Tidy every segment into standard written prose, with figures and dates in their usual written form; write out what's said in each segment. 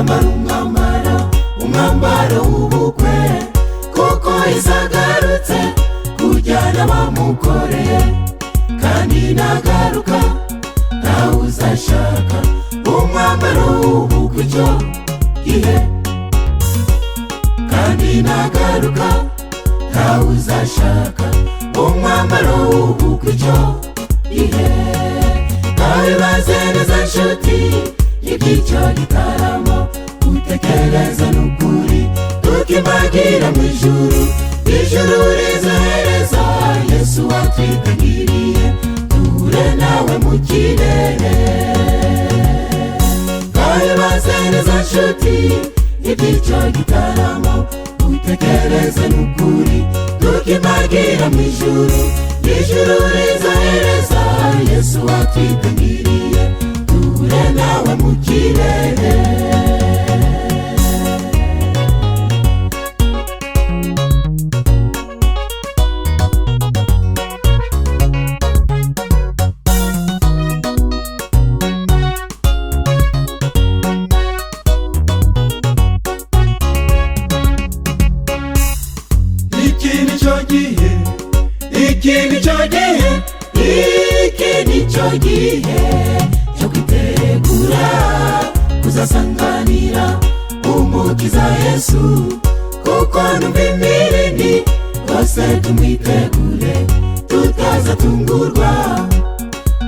kwambara umwambaro w'ubukwe, kuko Yesu agarutse kujyana abamukoreye, kandi nagaruka ntawe uzashaka umwambaro w'ubukwe icyo gihe, kandi nagaruka ntawe uzashaka umwambaro w'ubukwe icyo gihe. Kabibaze neza nshuti iby'icyo gitaramo, utekereza n'ukuri tukimagira mu ijuru, ijuru rizohereza Yesu watwitangiriye, duhure nawe mu kirere. Kabibaze neza nshuti iby'icyo gitaramo, utekereza n'ukuri tukimagira mu ijuru, ijuru rizohereza Yesu watwitangiriye, duhure nawe mu kirere. Iki nicyo gihe cyo kwitegura kuzasanganira umukiza Yesu, kuko numva imirindi bose tumwitegure, tutazatungurwa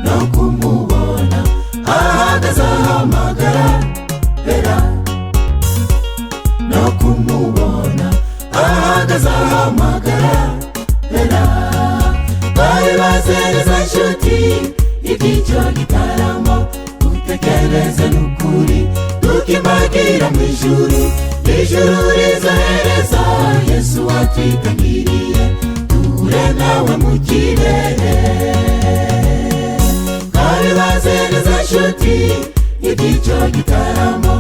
no kumubona ahagaze ahamagara bera, no kumubona ahagaze ahamagara bera. Kabibaze neza nshuti iby'icyo gitaramo, utekereze n'ukuri tukimagira mu ijuru, ijuru rizohereza Yesu watwitangiriye, duhure nawe mu kirere. Kabibaze neza nshuti iby'icyo gitaramo,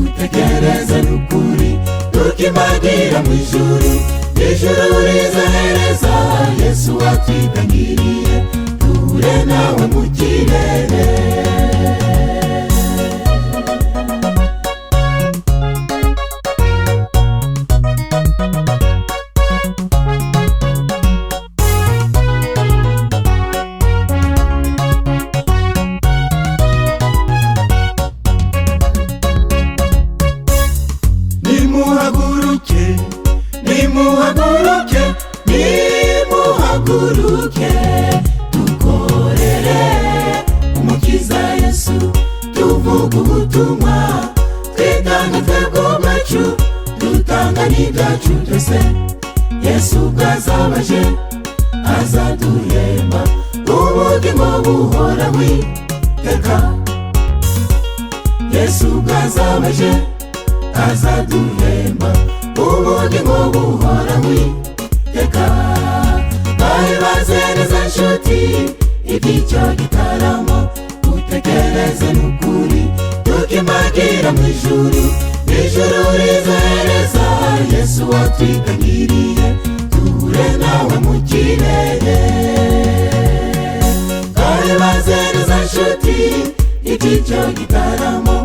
utekereze n'ukuri tukimagira mu ijuru, ijuru rizohereza Yesu watwitangiriye, duhure nawe mu kirere. Nimuhaguruke dukorere umukiza Yesu, tuvuga ubutumwa, twitanga twebwe ubwacu, dutanga n'ibyacu byose. Yesu bwazabaje azaduhemba ubugingo buhoraho iteka, Yesu bwazabaje azaduhemba ubugingo buhoraho iteka. Kabibaze neza nshuti iby'icyo gitaramo, utekereze n'ukuri tukimagira mu ijuru, ijuru rizohereza Yesu watwitangiriye, duhure nawe mu kirere. Kabibaze neza nshuti iby'icyo gitaramo,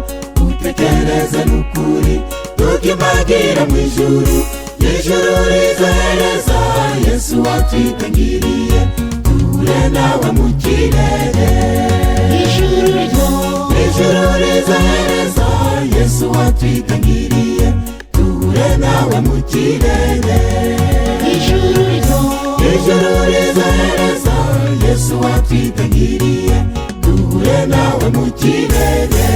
utekereze n'ukuri tukimagira mu ijuru, ijuru rizohereza Yesu watwitangiriye, duhure nawe mu kirere. Ijuru rizohereza Yesu watwitangiriye, duhure nawe mu kirere. Ijuru rizohereza Yesu watwitangiriye, duhure nawe mu kirere.